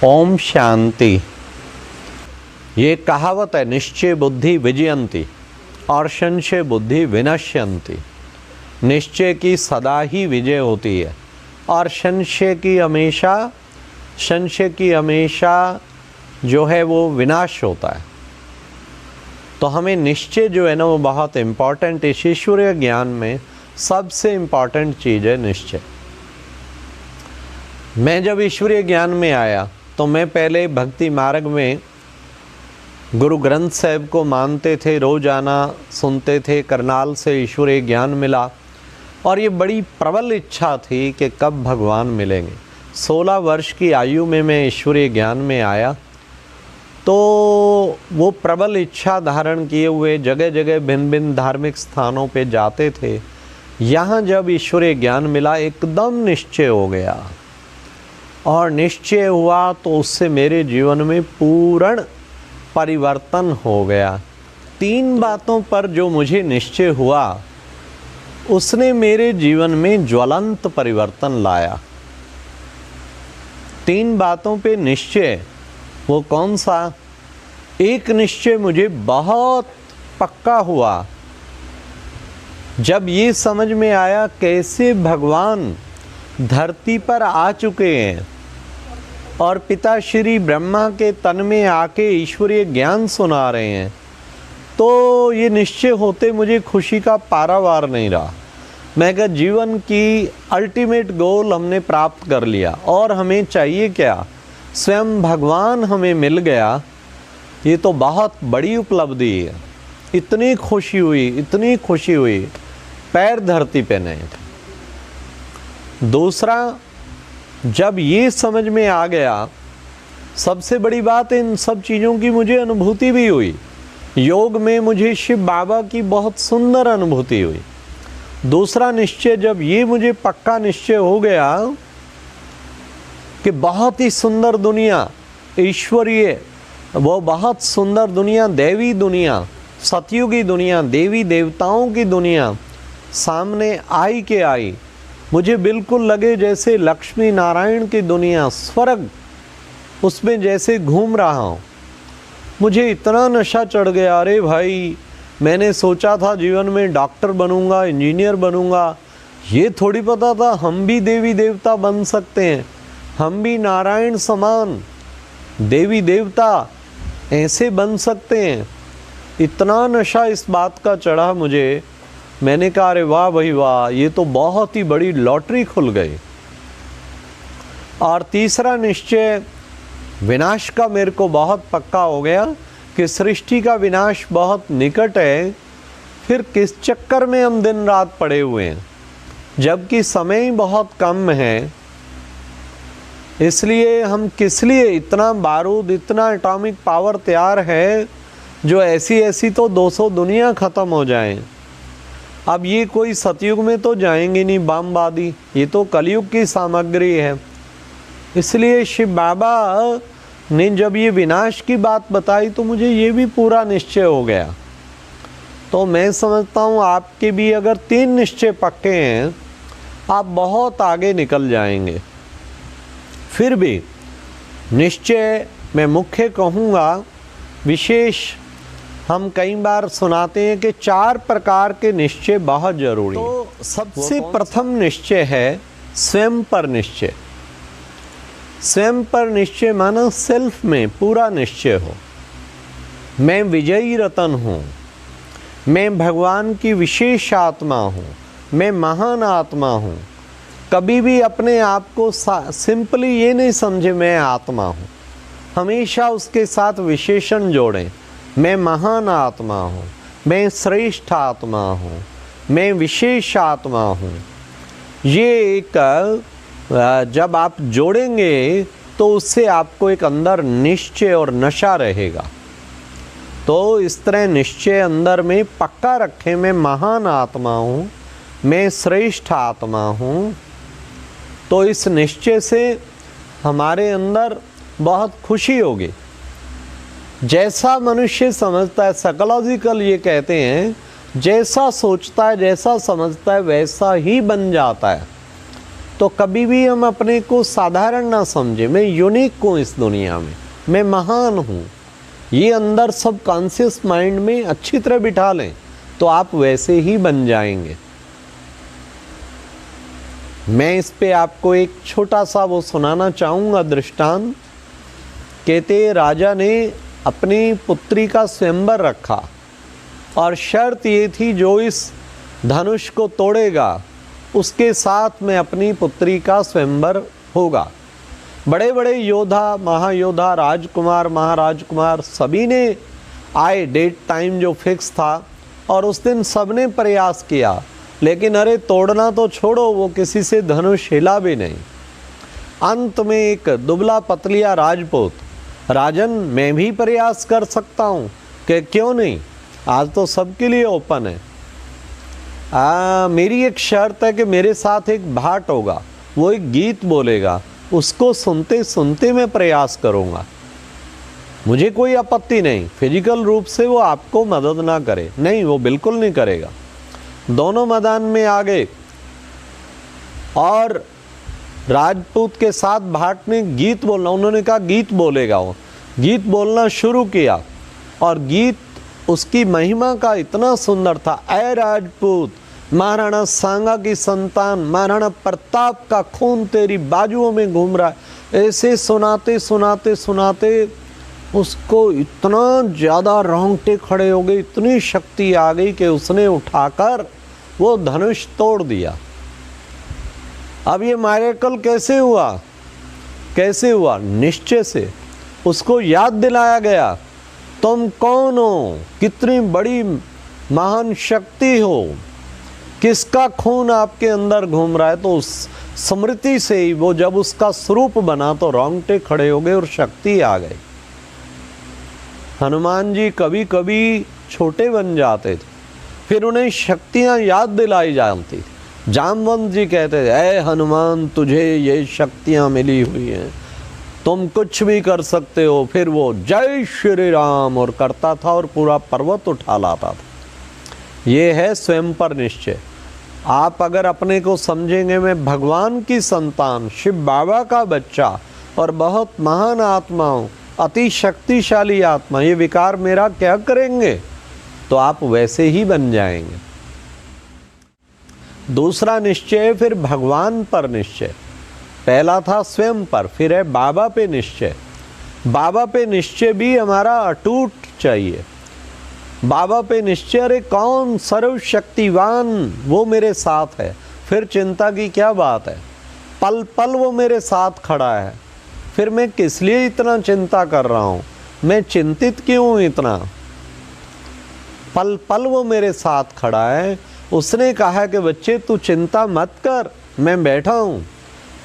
ओम शांति। ये कहावत है, निश्चय बुद्धि विजयंती और संशय बुद्धि विनश्यंती। निश्चय की सदा ही विजय होती है और संशय की हमेशा जो है वो विनाश होता है। तो हमें निश्चय जो है ना वो बहुत इम्पॉर्टेंट है। ईश्वरीय ज्ञान में सबसे इम्पॉर्टेंट चीज़ है निश्चय। मैं जब ईश्वरीय ज्ञान में आया तो मैं पहले भक्ति मार्ग में गुरु ग्रंथ साहिब को मानते थे, रोज़ाना सुनते थे। करनाल से ईश्वरीय ज्ञान मिला और ये बड़ी प्रबल इच्छा थी कि कब भगवान मिलेंगे। 16 वर्ष की आयु में मैं ईश्वरीय ज्ञान में आया तो वो प्रबल इच्छा धारण किए हुए जगह जगह भिन्न भिन्न धार्मिक स्थानों पे जाते थे। यहाँ जब ईश्वरीय ज्ञान मिला एकदम निश्चय हो गया और निश्चय हुआ तो उससे मेरे जीवन में पूर्ण परिवर्तन हो गया। 3 बातों पर जो मुझे निश्चय हुआ उसने मेरे जीवन में ज्वलंत परिवर्तन लाया। 3 बातों पे निश्चय, वो कौन सा? एक निश्चय मुझे बहुत पक्का हुआ जब ये समझ में आया कैसे भगवान धरती पर आ चुके हैं और पिता श्री ब्रह्मा के तन में आके ईश्वरीय ज्ञान सुना रहे हैं। तो ये निश्चय होते मुझे खुशी का पारावार नहीं रहा। मैं कहा जीवन की अल्टीमेट गोल हमने प्राप्त कर लिया और हमें चाहिए क्या? स्वयं भगवान हमें मिल गया। ये तो बहुत बड़ी उपलब्धि है। इतनी खुशी हुई, पैर धरती पे नहीं थे। दूसरा, जब ये समझ में आ गया, सबसे बड़ी बात है इन सब चीज़ों की मुझे अनुभूति भी हुई। योग में मुझे शिव बाबा की बहुत सुंदर अनुभूति हुई। दूसरा निश्चय, जब ये मुझे पक्का निश्चय हो गया कि बहुत ही सुंदर दुनिया, ईश्वरीय, वो बहुत सुंदर दुनिया, दैवी दुनिया, सतयुगी दुनिया, देवी देवताओं की दुनिया सामने आई, मुझे बिल्कुल लगे जैसे लक्ष्मी नारायण की दुनिया, स्वर्ग, उसमें जैसे घूम रहा हूँ। मुझे इतना नशा चढ़ गया, अरे भाई मैंने सोचा था जीवन में डॉक्टर बनूंगा, इंजीनियर बनूंगा। ये थोड़ी पता था हम भी देवी देवता बन सकते हैं, हम भी नारायण समान देवी देवता ऐसे बन सकते हैं। इतना नशा इस बात का चढ़ा मुझे। मैंने कहा अरे वाह भाई वाह, ये तो बहुत ही बड़ी लॉटरी खुल गई। और तीसरा निश्चय विनाश का मेरे को बहुत पक्का हो गया कि सृष्टि का विनाश बहुत निकट है। फिर किस चक्कर में हम दिन रात पड़े हुए हैं जबकि समय ही बहुत कम है। इसलिए हम किस लिए इतना बारूद, इतना एटॉमिक पावर तैयार है जो ऐसी तो 200 दुनिया ख़त्म हो जाएं। अब ये कोई सतयुग में तो जाएंगे नहीं बमबादी, ये तो कलयुग की सामग्री है। इसलिए शिव बाबा ने जब ये विनाश की बात बताई तो मुझे ये भी पूरा निश्चय हो गया। तो मैं समझता हूँ आपके भी अगर 3 निश्चय पक्के हैं आप बहुत आगे निकल जाएंगे। फिर भी निश्चय मैं मुख्य कहूँगा, विशेष हम कई बार सुनाते हैं कि 4 प्रकार के निश्चय बहुत जरूरी हैं। तो सबसे प्रथम निश्चय है स्वयं पर निश्चय। स्वयं पर निश्चय माना सेल्फ में पूरा निश्चय हो। मैं विजयी रतन हूँ, मैं भगवान की विशेष आत्मा हूँ, मैं महान आत्मा हूँ। कभी भी अपने आप को सिंपली ये नहीं समझे मैं आत्मा हूँ, हमेशा उसके साथ विशेषण जोड़ें। मैं महान आत्मा हूँ, मैं श्रेष्ठ आत्मा हूँ, मैं विशेष आत्मा हूँ। ये एक जब आप जोड़ेंगे तो उससे आपको एक अंदर निश्चय और नशा रहेगा। तो इस तरह निश्चय अंदर में पक्का रखें, मैं महान आत्मा हूँ, मैं श्रेष्ठ आत्मा हूँ। तो इस निश्चय से हमारे अंदर बहुत खुशी होगी। जैसा मनुष्य समझता है, साइकोलॉजिकल ये कहते हैं, जैसा सोचता है, जैसा समझता है वैसा ही बन जाता है। तो कभी भी हम अपने को साधारण ना समझें। मैं यूनिक हूँ इस दुनिया में, मैं महान हूँ, ये अंदर सब कॉन्शियस माइंड में अच्छी तरह बिठा लें तो आप वैसे ही बन जाएंगे। मैं इस पे आपको एक छोटा सा वो सुनाना चाहूँगा दृष्टांत। कहते राजा ने अपनी पुत्री का स्वयंवर रखा और शर्त ये थी जो इस धनुष को तोड़ेगा उसके साथ में अपनी पुत्री का स्वयंवर होगा। बड़े बड़े योद्धा, महायोद्धा, राजकुमार, महाराजकुमार सभी ने आए, डेट टाइम जो फिक्स था, और उस दिन सबने प्रयास किया, लेकिन अरे तोड़ना तो छोड़ो, वो किसी से धनुष हिला भी नहीं। अंत में एक दुबला पतलिया राजपूत, राजन मैं भी प्रयास कर सकता हूँ, कि क्यों नहीं, आज तो सबके लिए ओपन है। मेरी एक शर्त है कि मेरे साथ एक भाट होगा, वो एक गीत बोलेगा, उसको सुनते सुनते मैं प्रयास करूँगा। मुझे कोई आपत्ति नहीं, फिजिकल रूप से वो आपको मदद ना करे, नहीं, वो बिल्कुल नहीं करेगा। दोनों मैदान में आ गए और राजपूत के साथ भाट ने गीत बोलना, उन्होंने कहा गीत बोलेगा, वो गीत बोलना शुरू किया और गीत उसकी महिमा का इतना सुंदर था। ऐ राजपूत, महाराणा सांगा की संतान, महाराणा प्रताप का खून तेरी बाजुओं में घूम रहा है। ऐसे सुनाते सुनाते सुनाते उसको इतना ज़्यादा रोंगटे खड़े हो गए, इतनी शक्ति आ गई कि उसने उठाकर वो धनुष तोड़ दिया। अब ये मिरेकल कैसे हुआ? कैसे हुआ? निश्चय से उसको याद दिलाया गया, तुम कौन हो, कितनी बड़ी महान शक्ति हो, किसका खून आपके अंदर घूम रहा है। तो उस स्मृति से ही वो जब उसका स्वरूप बना तो रोंगटे खड़े हो गए और शक्ति आ गई। हनुमान जी कभी कभी छोटे बन जाते थे, फिर उन्हें शक्तियां याद दिलाई जाती थी। जामवंत जी कहते थे, ऐ हनुमान तुझे ये शक्तियां मिली हुई हैं, तुम कुछ भी कर सकते हो। फिर वो जय श्री राम और करता था और पूरा पर्वत उठा लाता था। ये है स्वयं पर निश्चय। आप अगर अपने को समझेंगे मैं भगवान की संतान, शिव बाबा का बच्चा और बहुत महान आत्मा हूँ, अति शक्तिशाली आत्मा, ये विकार मेरा क्या करेंगे, तो आप वैसे ही बन जाएंगे। दूसरा निश्चय फिर भगवान पर निश्चय। पहला था स्वयं पर, फिर है बाबा पे निश्चय। बाबा पे निश्चय भी हमारा अटूट चाहिए। बाबा पे निश्चय, अरे कौन सर्वशक्तिवान, वो मेरे साथ है, फिर चिंता की क्या बात है, पल पल वो मेरे साथ खड़ा है, फिर मैं किस लिए इतना चिंता कर रहा हूँ, मैं चिंतित क्यों हूँ इतना, पल पल वो मेरे साथ खड़ा है। उसने कहा कि बच्चे तू चिंता मत कर, मैं बैठा हूँ,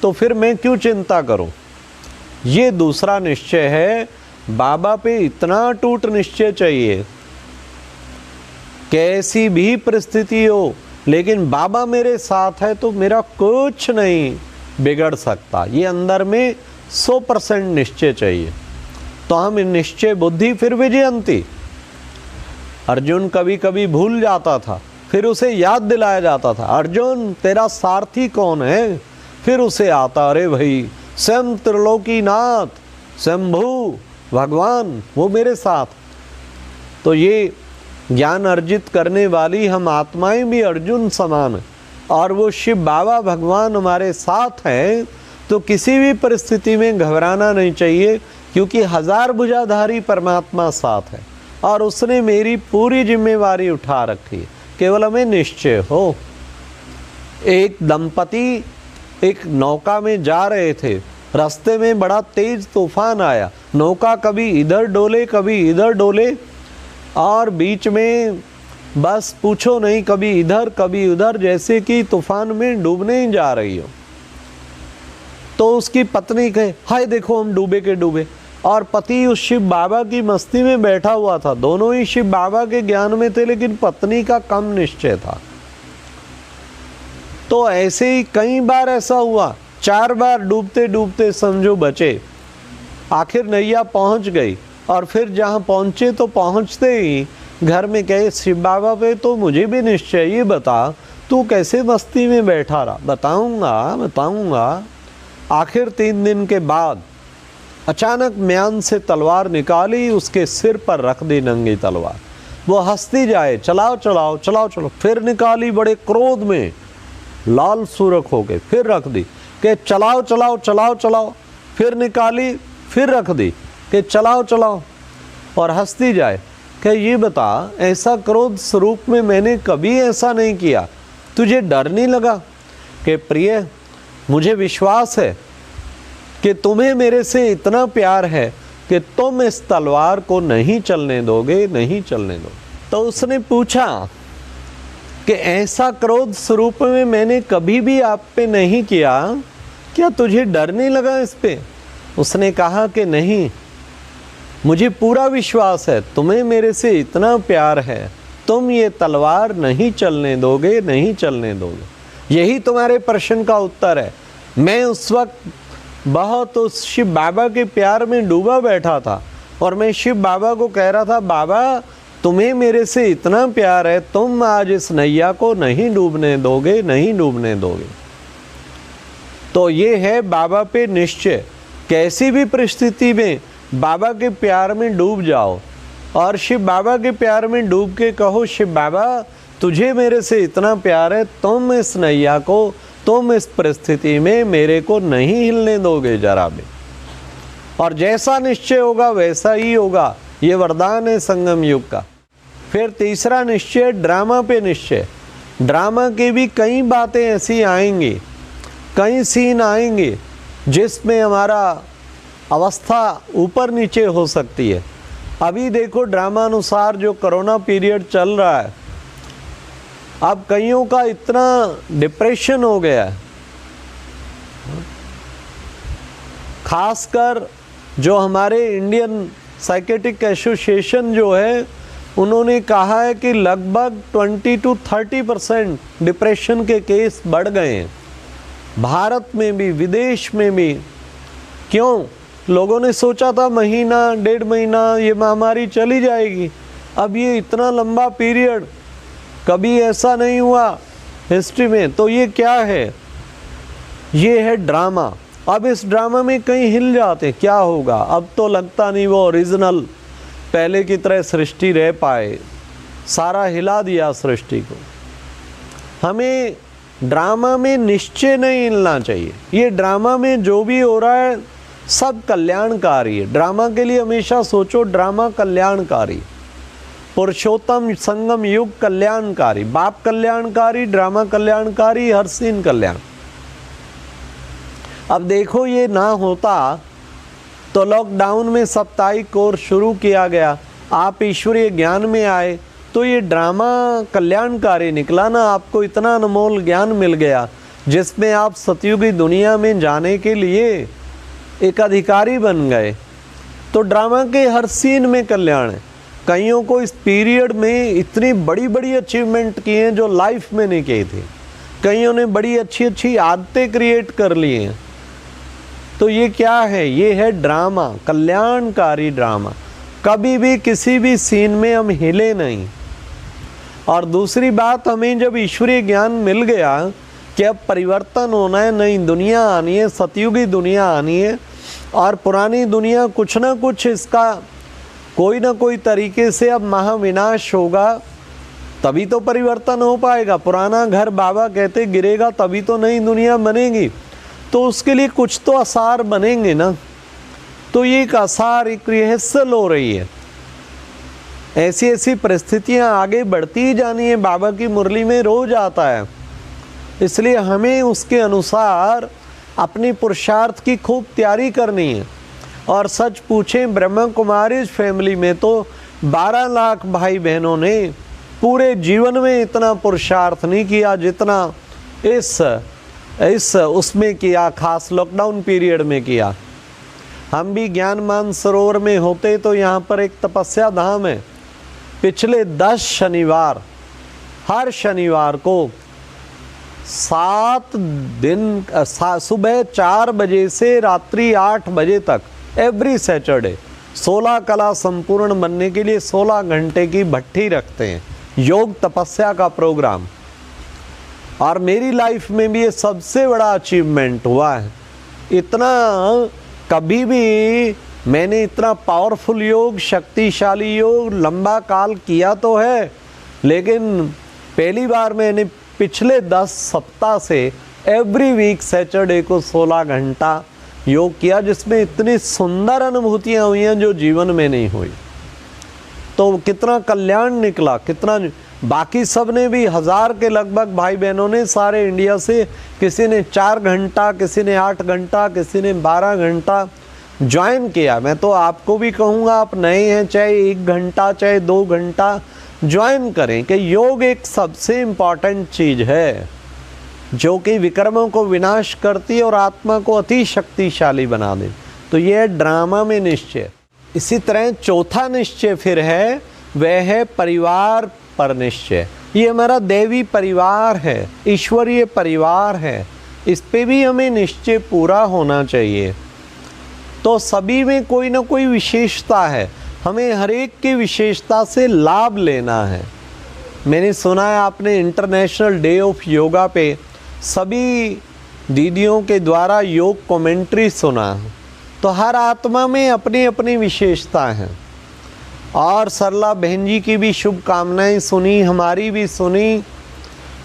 तो फिर मैं क्यों चिंता करूँ। ये दूसरा निश्चय है। बाबा पे इतना अटूट निश्चय चाहिए, कैसी भी परिस्थिति हो, लेकिन बाबा मेरे साथ है तो मेरा कुछ नहीं बिगड़ सकता। ये अंदर में 100% निश्चय चाहिए, तो हम निश्चय बुद्धि फिर विजयंती। अर्जुन कभी कभी भूल जाता था, फिर उसे याद दिलाया जाता था, अर्जुन तेरा सारथी कौन है, फिर उसे आता, अरे भाई स्वयं त्रिलोकीनाथ, शंभु भगवान, वो मेरे साथ। तो ये ज्ञान अर्जित करने वाली हम आत्माएं भी अर्जुन समान, और वो शिव बाबा भगवान हमारे साथ हैं, तो किसी भी परिस्थिति में घबराना नहीं चाहिए, क्योंकि हजार भुजाधारी परमात्मा साथ है और उसने मेरी पूरी जिम्मेवारी उठा रखी है, केवल हमें निश्चय हो। एक दंपति एक नौका में जा रहे थे, रास्ते में बड़ा तेज तूफान आया, नौका कभी इधर डोले कभी इधर डोले, और बीच में बस पूछो नहीं, कभी इधर कभी उधर, जैसे कि तूफान में डूबने ही जा रही हो। तो उसकी पत्नी कहे, हाय देखो हम डूबे के डूबे, और पति उस शिव बाबा की मस्ती में बैठा हुआ था। दोनों ही शिव बाबा के ज्ञान में थे, लेकिन पत्नी का कम निश्चय था। तो ऐसे ही कई बार ऐसा हुआ, 4 बार डूबते डूबते समझो बचे, आखिर नैया पहुंच गई, और फिर जहां पहुंचे तो पहुंचते ही घर में कहे, शिव बाबा पे तो मुझे भी निश्चय, ये बता तू कैसे मस्ती में बैठा रहा? बताऊंगा। आखिर 3 दिन के बाद अचानक म्यान से तलवार निकाली, उसके सिर पर रख दी नंगी तलवार। वो हंसती जाए, चलाओ। फिर निकाली बड़े क्रोध में, लाल सूरख हो गए, फिर रख दी कि चलाओ। फिर निकाली, फिर रख दी कि चलाओ, और हंसती जाए कि ये बता, ऐसा क्रोध स्वरूप में मैंने कभी ऐसा नहीं किया, तुझे डर नहीं लगा? कि प्रिय, मुझे विश्वास है कि तुम्हें मेरे से इतना प्यार है कि तुम इस तलवार को नहीं चलने दोगे। तो उसने पूछा कि ऐसा क्रोध स्वरूप में मैंने कभी भी आप पे नहीं किया, क्या तुझे डर नहीं लगा इस पे? उसने कहा कि नहीं, मुझे पूरा विश्वास है, तुम्हें मेरे से इतना प्यार है, तुम ये तलवार नहीं चलने दोगे। यही तुम्हारे प्रश्न का उत्तर है। मैं उस वक्त बहुत उस शिव बाबा के प्यार में डूबा बैठा था, और मैं शिव बाबा को कह रहा था, बाबा तुम्हें मेरे से इतना प्यार है, तुम आज इस नैया को नहीं डूबने दोगे। तो ये है बाबा पे निश्चय। कैसी भी परिस्थिति में बाबा के प्यार में डूब जाओ, और शिव बाबा के प्यार में डूब के कहो, शिव बाबा तुझे मेरे से इतना प्यार है, तुम इस नैया को, तुम इस परिस्थिति में मेरे को नहीं हिलने दोगे जरा भी। और जैसा निश्चय होगा वैसा ही होगा। ये वरदान है संगम युग का। फिर तीसरा निश्चय, ड्रामा पे निश्चय। ड्रामा की भी कई बातें ऐसी आएंगी, कई सीन आएंगे जिसमें हमारा अवस्था ऊपर नीचे हो सकती है। अभी देखो, ड्रामा अनुसार जो कोरोना पीरियड चल रहा है, अब कईयों का इतना डिप्रेशन हो गया है, खासकर जो हमारे इंडियन साइकेट्रिक एसोसिएशन जो है, उन्होंने कहा है कि लगभग 20 to 30% डिप्रेशन के केस बढ़ गए हैं, भारत में भी विदेश में भी। क्यों? लोगों ने सोचा था महीना 1.5 महीना ये महामारी चली जाएगी, अब ये इतना लंबा पीरियड कभी ऐसा नहीं हुआ हिस्ट्री में। तो ये क्या है? ये है ड्रामा। अब इस ड्रामा में कहीं हिल जाते, क्या होगा? अब तो लगता नहीं वो ओरिजिनल पहले की तरह सृष्टि रह पाए, सारा हिला दिया सृष्टि को। हमें ड्रामा में निश्चय नहीं हिलना चाहिए। ये ड्रामा में जो भी हो रहा है सब कल्याणकारी है। ड्रामा के लिए हमेशा सोचो, ड्रामा कल्याणकारी। पुरुषोत्तम संगम युग कल्याणकारी, बाप कल्याणकारी, ड्रामा कल्याणकारी, हर सीन कल्याण। अब देखो, ये ना होता तो लॉकडाउन में साप्ताहिक कोर्स शुरू किया गया, आप ईश्वरीय ज्ञान में आए, तो ये ड्रामा कल्याणकारी निकला ना। आपको इतना अनमोल ज्ञान मिल गया जिसमें आप सतयुगी दुनिया में जाने के लिए एक अधिकारी बन गए। तो ड्रामा के हर सीन में कल्याण है। कईयों को इस पीरियड में इतनी बड़ी बड़ी अचीवमेंट की हैं जो लाइफ में नहीं की थी। कईयों ने बड़ी अच्छी अच्छी आदतें क्रिएट कर ली हैं। तो ये क्या है? ये है ड्रामा, कल्याणकारी ड्रामा। कभी भी किसी भी सीन में हम हिले नहीं। और दूसरी बात, हमें जब ईश्वरीय ज्ञान मिल गया कि अब परिवर्तन होना है, नई दुनिया आनी है, सतयुगी दुनिया आनी है, और पुरानी दुनिया कुछ ना कुछ इसका कोई ना कोई तरीके से अब महाविनाश होगा, तभी तो परिवर्तन हो पाएगा। पुराना घर बाबा कहते गिरेगा तभी तो नई दुनिया बनेगी। तो उसके लिए कुछ तो आसार बनेंगे ना। तो ये एक आसार, एक रिहर्सल हो रही है। ऐसी ऐसी परिस्थितियां आगे बढ़ती ही जानी है। बाबा की मुरली में रोज आता है। इसलिए हमें उसके अनुसार अपनी पुरुषार्थ की खूब तैयारी करनी है। और सच पूछें, ब्रह्मा कुमारी फैमिली में तो 12 लाख भाई बहनों ने पूरे जीवन में इतना पुरुषार्थ नहीं किया जितना इस उसमें किया, खास लॉकडाउन पीरियड में किया। हम भी ज्ञान मान सरोवर में होते तो यहाँ पर एक तपस्या धाम है। पिछले 10 शनिवार, हर शनिवार को 7 दिन सुबह 4 बजे से रात्रि 8 बजे तक, एवरी सैटरडे 16 कला संपूर्ण बनने के लिए 16 घंटे की भट्टी रखते हैं। योग तपस्या का प्रोग्राम और मेरी लाइफ में भी ये सबसे बड़ा अचीवमेंट हुआ है। इतना कभी भी मैंने इतना पावरफुल योग, शक्तिशाली योग लंबा काल किया तो है, लेकिन पहली बार मैंने पिछले 10 सप्ताह से एवरी वीक सैटरडे को 16 घंटा योग किया, जिसमें इतनी सुंदर अनुभूतियाँ हुई हैं जो जीवन में नहीं हुई। तो कितना कल्याण निकला, कितना। बाकी सब ने भी 1000 के लगभग भाई बहनों ने सारे इंडिया से, किसी ने 4 घंटा, किसी ने 8 घंटा, किसी ने 12 घंटा ज्वाइन किया। मैं तो आपको भी कहूँगा, आप नए हैं, चाहे 1 घंटा चाहे 2 घंटा ज्वाइन करें, कि योग एक सबसे इम्पॉर्टेंट चीज़ है जो कि विक्रमों को विनाश करती है और आत्मा को अति शक्तिशाली बना दे। तो ये है ड्रामा में निश्चय। इसी तरह चौथा निश्चय फिर है, वह है परिवार पर निश्चय। ये हमारा देवी परिवार है, ईश्वरीय परिवार है, इस पे भी हमें निश्चय पूरा होना चाहिए। तो सभी में कोई ना कोई विशेषता है, हमें हर एक की विशेषता से लाभ लेना है। मैंने सुना है आपने इंटरनेशनल डे ऑफ योगा पे सभी दीदियों के द्वारा योग कमेंट्री सुना, तो हर आत्मा में अपनी अपनी विशेषता है। और सरला बहन जी की भी शुभकामनाएं सुनी, हमारी भी सुनी,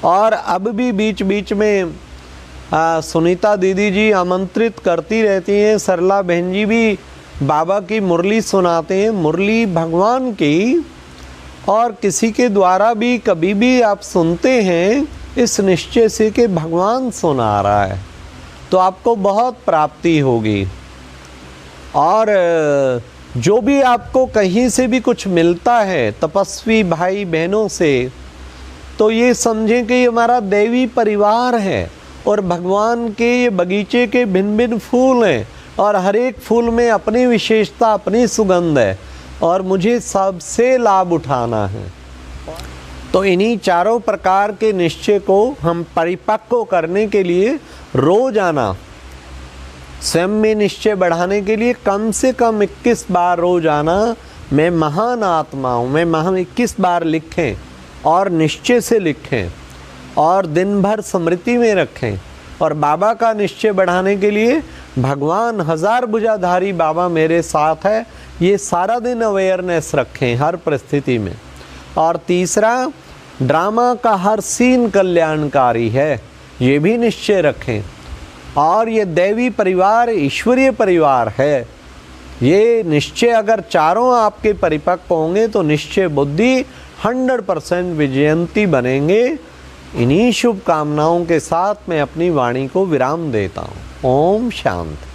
और अब भी बीच बीच में सुनीता दीदी जी आमंत्रित करती रहती हैं। सरला बहन जी भी बाबा की मुरली सुनाते हैं, मुरली भगवान की, और किसी के द्वारा भी कभी भी आप सुनते हैं इस निश्चय से कि भगवान सुना रहा है, तो आपको बहुत प्राप्ति होगी। और जो भी आपको कहीं से भी कुछ मिलता है तपस्वी भाई बहनों से, तो ये समझें कि ये हमारा देवी परिवार है, और भगवान के ये बगीचे के भिन्न भिन्न फूल हैं, और हर एक फूल में अपनी विशेषता, अपनी सुगंध है, और मुझे सबसे लाभ उठाना है। तो इन्हीं चारों प्रकार के निश्चय को हम परिपक्व करने के लिए रोजाना स्वयं में निश्चय बढ़ाने के लिए कम से कम 21 बार रोजाना मैं महान आत्मा हूँ, मैं महान 21 बार लिखें, और निश्चय से लिखें, और दिन भर स्मृति में रखें। और बाबा का निश्चय बढ़ाने के लिए भगवान 1000 भुजाधारी बाबा मेरे साथ है, ये सारा दिन अवेयरनेस रखें हर परिस्थिति में। और तीसरा, ड्रामा का हर सीन कल्याणकारी है, ये भी निश्चय रखें। और ये देवी परिवार, ईश्वरीय परिवार है, ये निश्चय अगर चारों आपके परिपक्व होंगे तो निश्चय बुद्धि 100% विजयंती बनेंगे। इन्हीं शुभकामनाओं के साथ मैं अपनी वाणी को विराम देता हूँ। ओम शांति।